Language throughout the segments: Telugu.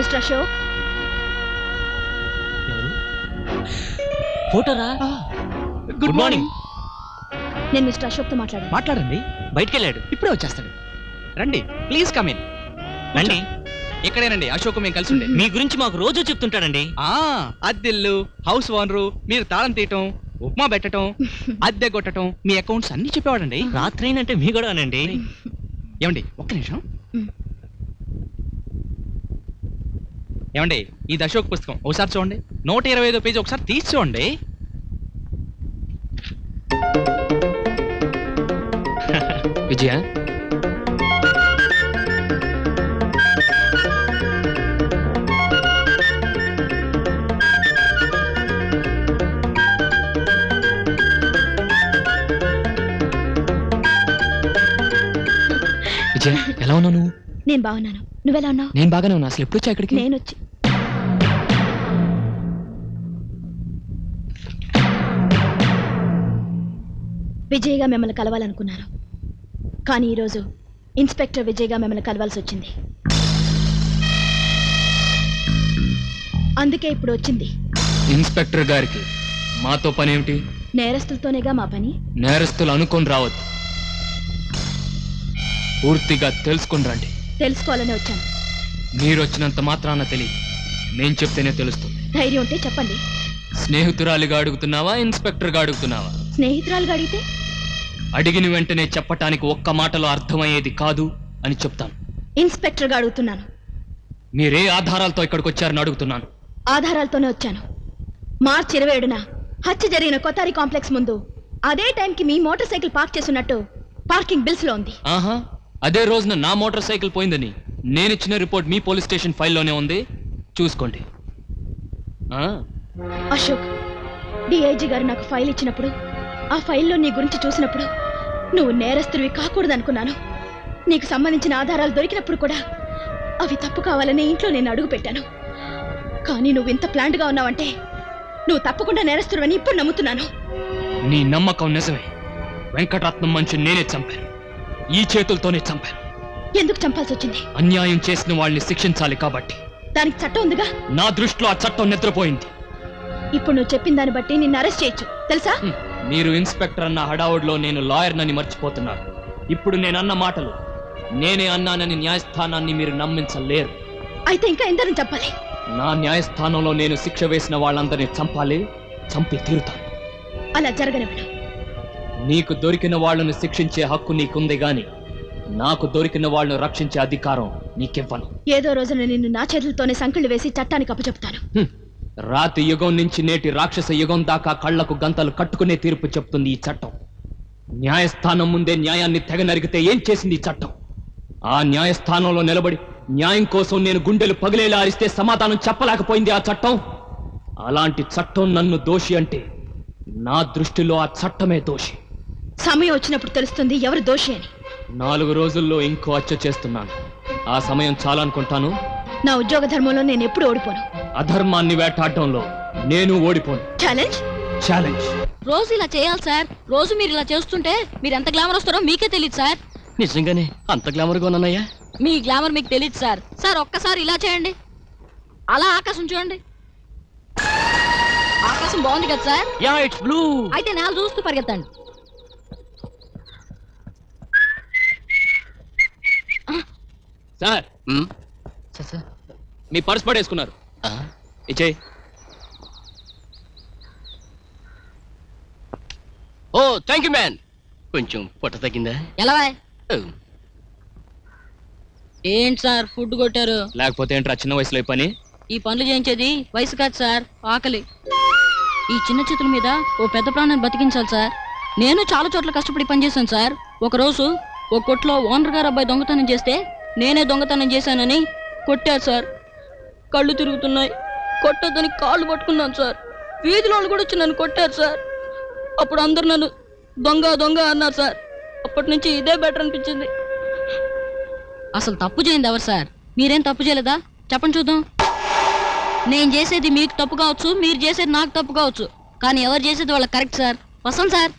మిస్టర్ అశోక్. ఫోటోరా. Good morning. నేను మిస్టర్ అశోక్ తో మాట్లాడండి. బయటికి వెళ్ళాడు, ఇప్పుడే వచ్చేస్తాడు. రండి, ప్లీజ్ కమ్ ఇన్. రండి. ఇక్కడేనండి అశోక్, మేము కలిసి ఉండే. మీ గురించి మాకు రోజు చెప్తుంటాడండి. అద్దెల్లు, హౌస్ ఓనరు, మీరు తాళం తీయటం, ఉప్మా పెట్టడం, అద్దె కొట్టడం, మీ అకౌంట్స్ అన్ని చెప్పేవాడండి. రాత్రి అంటే మీ కూడా అనండి. ఏమండి ఒక్క నిమిషం. ఏమండి ఇది అశోక్ పుస్తకం, ఒకసారి చూడండి. 125వ పేజీ ఒకసారి తీసి చూడండి. విజయ, విజయ ఎలా ఉన్నావు నువ్వు? నేను బాగున్నాను. నువ్వెలా ఉన్నావు? నేను బాగానే ఉన్నా. అసలు ఎప్పుడు వచ్చా ఇక్కడికి? నేను వచ్చి విజయ్గా మిమ్మల్ని కలవాలనుకున్నాను, కానీ ఈరోజు ఇన్స్పెక్టర్ విజయ్గా మిమ్మల్ని కలవాల్సి వచ్చింది. అందుకే ఇప్పుడు వచ్చింది. ఇన్స్పెక్టర్ గారికి మాతో పని ఏమిటి? నేరస్తులతోనేగా మా పని. నేరస్తులు అనుకొని రావద్దు, పూర్తిగా తెలుసుకుని రండి. తెలుసుకోవాలని వచ్చాను. మీరు వచ్చినంత మాత్రాన తెలియదు, నేను చెప్తేనే తెలుస్తుంది. ధైర్యం ఉంటే చెప్పండి. స్నేహితురాలిగా అడుగుతున్నావా, ఇన్స్పెక్టర్గా అడుగుతున్నావా? స్నేహితురాలుగా అడిగితే? అడిగిన వెంటనే చెప్పటానికి ఒక్క మాటలో అర్థమయ్యేది కాదు అని చెప్తాను. ఇన్స్పెక్టర్గా అడుగుతున్నాను. మీరే ఆధారాలతో ఇక్కడికి వచ్చారని అడుగుతున్నాను. ఆధారాలతోనే వచ్చాను. మార్చి 27న హత్య జరిగిన కొత్తారి కాంప్లెక్స్ ముందు అదే టైంకి మీ మోటార్ సైకిల్ పార్క్ చేస్తున్నట్టు పార్కింగ్ బిల్స్ లో ఉంది. ఆహా, అదే రోజున నా మోటార్ సైకిల్ పోయిందని నేనిచ్చిన రిపోర్ట్ మీ పోలీస్ స్టేషన్ ఫైల్లోనే ఉంది, చూసుకోండి. అశోక్, డిఐజీ గారు నాకు ఫైల్ ఇచ్చినప్పుడు ఆ ఫైల్లో నీ గురించి చూసినప్పుడు నువ్వు నేరస్తుడివి కాకూడదనుకున్నాను. నీకు సంబంధించిన ఆధారాలు దొరికినప్పుడు కూడా అవి తప్పు కావాలని ఇంట్లో నేను అడుగు పెట్టాను. కానీ నువ్వు ఇంత ప్లాంట్గా ఉన్నావంటే నువ్వు తప్పకుండా నేరస్తుడివని ఇప్పుడు నమ్ముతున్నాను. నీ నమ్మకం నిజమే. వెంకటరత్నం మనిషిని నేనే చంపాను, ఈ చేతులతోనే చంపాను. ఎందుకు చంపాల్సి వచ్చింది? అన్యాయం చేసిన వాళ్ళని శిక్షించాలి కాబట్టి. దానికి చట్టం ఉందిగా. నా దృష్టిలో ఆ చట్టం నిద్రపోయింది. ఇప్పుడు నువ్వు చెప్పిన దాన్ని బట్టి నిన్ను అరెస్ట్ చేయొచ్చు, తెలుసా? మీరు ఇన్స్పెక్టర్ అన్న హడావుడిలో నేను లాయర్నని మర్చిపోతున్నారు. ఇప్పుడు నేను అన్న మాటలు నేనే అన్నానని న్యాయస్థానాన్ని మీరు నమ్మించలేరు. అయితే ఇంకా ఎందరం చెప్పాలి? నా న్యాయస్థానంలో నేను శిక్ష వేసిన వాళ్ళందరినీ చంపాలి, చంపి తీరుతాను. అలా జరగనివ్వను. నీకు దొరికిన వాళ్ళను శిక్షించే హక్కు నీకుంది గాని నాకు దొరికిన వాళ్ళను రక్షించే అధికారం నీకివ్వను. ఏదో రోజున నిన్ను నా చేతులతోనే సంకెళ్ళు వేసి చట్టానికి అప్పచెప్తాను. రాతి యుగం నుంచి నేటి రాక్షస యుగం దాకా కళ్లకు గంతలు కట్టుకునే తీర్పు చెప్తుంది ఈ చట్టం. న్యాయస్థానం ముందే న్యాయాన్ని తెగ నరిగితే ఏం చేసింది ఈ చట్టం? ఆ న్యాయస్థానంలో నిలబడి న్యాయం కోసం నేను గుండెలు పగిలేలా అరిస్తే సమాధానం చెప్పలేకపోయింది ఆ చట్టం. అలాంటి చట్టం నన్ను దోషి అంటే నా దృష్టిలో ఆ చట్టమే దోషి. సమయం వచ్చినప్పుడు తెలుస్తుంది ఎవరు దోషి అని. 4 రోజుల్లో ఇంకో హత్య చేస్తున్నాను. ఆ సమయం చాలా అనుకుంటాను. నా ఉద్యోగ ధర్మంలో నేను ఎప్పుడు ఓడిపోను. అధర్మాన్ని వేటాడటంలో నేను ఓడిపోను. ఛాలెంజ్. ఛాలెంజ్. రోజు ఇలా చేయాలి సార్. రోజు మీరు ఇలా చేస్తుంటే మీరు ఎంత గ్లామర్ వస్తారో మీకే తెలియదు సార్. నిజంగానే అంత గ్లామర్గా ఉన్నానయ్యా? మీ గ్లామర్ మీకు తెలియదు సార్. సార్ ఒక్కసారి ఇలా చేయండి, అలా ఆకాశం చూడండి. ఆకాశం బాగుంది కదా సార్? Yeah, it's blue. అయితే నేల చూస్తూ పరిగెత్తండి. సార్, మీ పర్స్ పడేసుకున్నారు. ఇచ్చే. ఓ థ్యాంక్ యూ మ్యాన్. కొంచెం పొట్ట తగ్గిందా? ఎలా ఏంటి సార్ ఫుడ్ కొట్టారు? లేకపోతే ఏంట్రా చిన్న వయసులో పని? ఈ పనులు చేయించేది వయసు కాదు సార్, ఆకలి. ఈ చిన్న చేతుల మీద ఓ పెద్ద ప్రాణాన్ని బతికించాలి సార్. నేను చాలా చోట్ల కష్టపడి పనిచేశాను సార్. ఒకరోజు ఓ కొట్లో ఓనర్ గారు అబ్బాయి దొంగతనం చేస్తే నేనే దొంగతనం చేశానని కొట్టారు సార్. కళ్ళు తిరుగుతున్నాయి, కొట్టొద్దని కాళ్ళు పట్టుకున్నాను సార్. వీధిలో వాళ్ళు కూడా వచ్చి నన్ను కొట్టారు సార్. అప్పుడు అందరు నన్ను దొంగ దొంగ అన్నారు సార్. అప్పటి నుంచి ఇదే బెటర్ అనిపించింది. అసలు తప్పు చేయండి ఎవరు సార్? మీరేం తప్పు చేయలేదా? చెప్పండి చూద్దాం. నేను చేసేది మీకు తప్పు కావచ్చు, మీరు చేసేది నాకు తప్పు కావచ్చు, కానీ ఎవరు చేసేది వాళ్ళకి కరెక్ట్ సార్. వస్తాం సార్.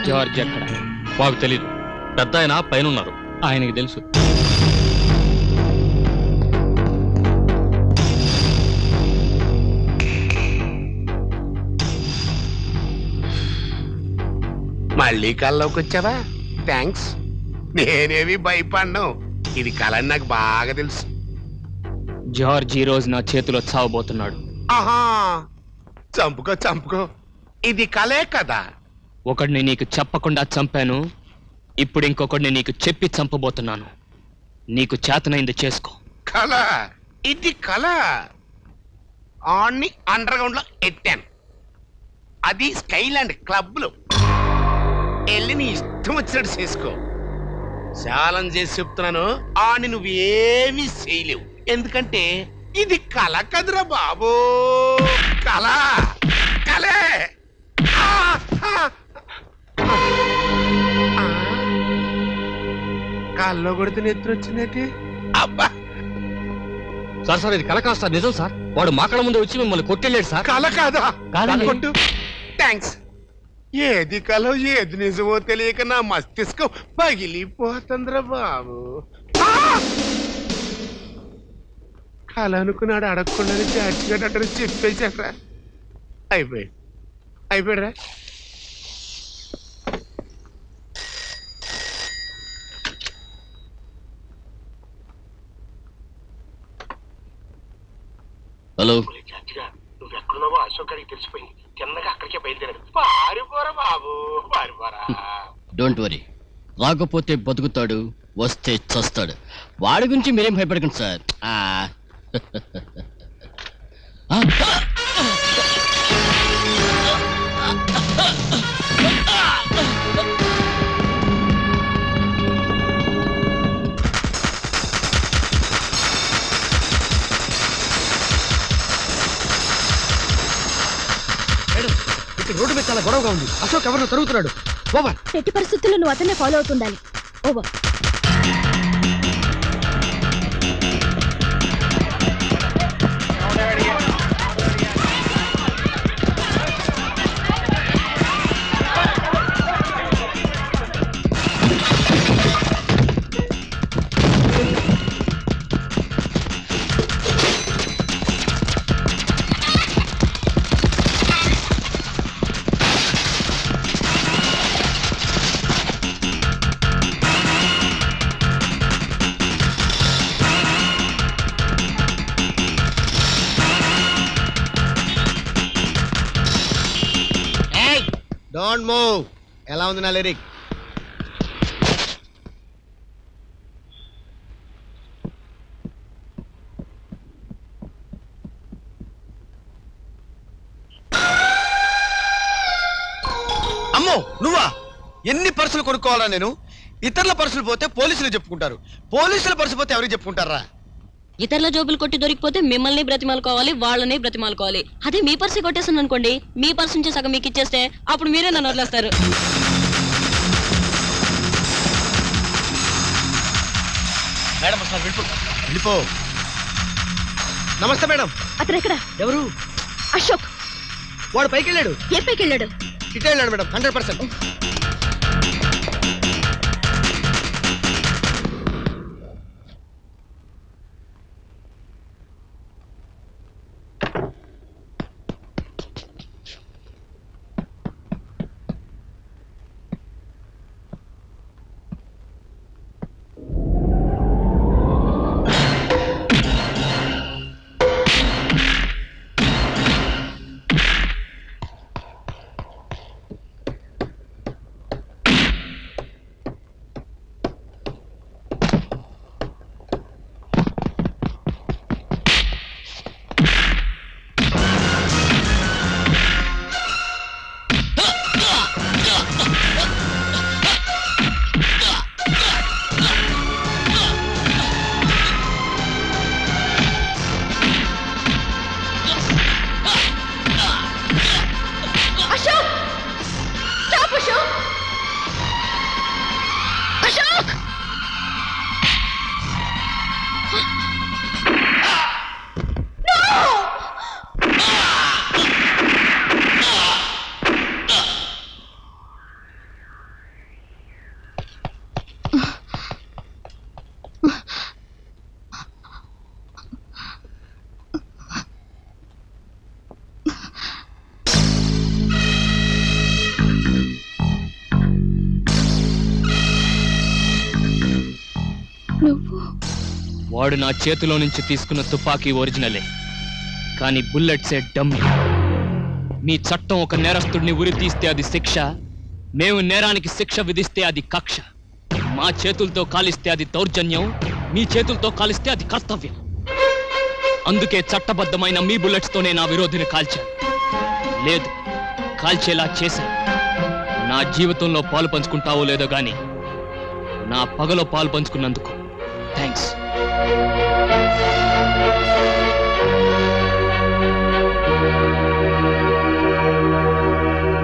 జార్జ్ ఎక్కడ? మాకు తెలీదు. పెద్ద ఆయన పైన ఉన్నారు, ఆయనకి తెలుసు. మళ్ళీ కల్లోకి వచ్చావా? థ్యాంక్స్. నేనేమి భయపడ్ను, ఇది కళ అని నాకు బాగా తెలుసు. జార్జ్ ఈ రోజు నా చేతిలో చావబోతున్నాడు. ఆహా, చంపుకో చంపుకో, ఇది కలే కదా. ఒకడిని నీకు చెప్పకుండా చంపాను, ఇప్పుడు ఇంకొకడిని నీకు చెప్పి చంపబోతున్నాను. నీకు చేతనైంది చేసుకో. కళ, ఇది కళ. ఆన్ని అండర్ గ్రౌండ్ లో ఎట్టాను, అది స్కైలాండ్ క్లబ్ లో. వెళ్ళి నీ ఇష్టం వచ్చినట్టు చేసుకో. ఛాలెంజ్ చేసి చెప్తున్నాను, ఆని నువ్వేమీ చేయలేవు. ఎందుకంటే ఇది కళ కదురా బాబు, కళ కలే. కాల్లో కొడితే నెత్తురు వచ్చిందేంటి? అబ్బా, సార్ ఇది కళ కాదు సార్, నిజం సార్. వాడు మా కళ్ళ ముందే వచ్చి మిమ్మల్ని కొట్టెళ్ళాడు సార్. కళ కాదా? కాదండి. కొట్టు. థ్యాంక్స్. ఏది కలో ఏది నిజమో తెలియక నా మస్తిష్కం పగిలిపోతుందిరా బాబు. కళ అనుకున్నాడు, అడగకుండానే చాచిగడ్డ చెప్పేశారా. అయిపోయాడురా. హలో, నువ్వెక్కడున్నావో అశోక్ గారికి తెలిసిపోయింది. తిన్నగా అక్కడికే బయలుదేరాడు. పారిపోరా బాబు, పారిపోరా. డోంట్ వరీ, రాకపోతే బతుకుతాడు, వస్తే చస్తాడు. వాడి గురించి మీరేం భయపడకండి సార్. రోడ్డు మీద చాలా గొడవగా ఉంది. అశోక్ ఎవరినో తరుగుతున్నాడు. ఓవర్. ఎట్టి పరిస్థితుల్లో నువ్వు అతన్నే ఫాలో అవుతుండాలి. ఓవర్. Don't move. ఎలా ఉంది నా లిరిక్? అమ్మో నువ్వా? ఎన్ని పర్సులు కొనుక్కోవాలా నేను? ఇతరుల పర్సులు పోతే పోలీసులు చెప్పుకుంటారు, పోలీసుల పర్సు పోతే ఎవరికి చెప్పుకుంటారా? ఇతరుల జోబులు కొట్టి దొరికిపోతే మిమ్మల్ని బ్రతిమాలుకోవాలి, వాళ్ళని బ్రతిమాలుకోవాలి. అదే మీ పర్సు కొట్టేసాను అనుకోండి, మీ పర్సు నుంచి సగం మీకు ఇచ్చేస్తే అప్పుడు మీరే నన్ను వదిలేస్తారు. మేడం ఒకసారి వెళ్ళిపో. నమస్తే మేడం. అతను ఎక్కడ? ఎవరు? అశోక్. వాడు పైకి వెళ్ళాడు. ఏ పైకి వెళ్ళాడు? ఇటే వెళ్ళాడు మేడం, 100%. వాడు నా చేతిలో నుంచి తీసుకున్న తుపాకీ ఒరిజినలే, కానీ బుల్లెట్సే డమ్మీ. మీ చట్టం ఒక నేరస్తుడిని ఉరి తీస్తే అది శిక్ష, మేము నేరానికి శిక్ష విధిస్తే అది కక్ష. మా చేతులతో కాలిస్తే అది దౌర్జన్యం, మీ చేతులతో కాలిస్తే అది కర్తవ్యం. అందుకే చట్టబద్ధమైన మీ బుల్లెట్స్తోనే నా విరోధిని కాల్చాను. లేదు, కాల్చేలా చేశాను. నా జీవితంలో పాలు పంచుకుంటావో లేదో గాని నా పగలో పాలు పంచుకున్నందుకు థ్యాంక్స్.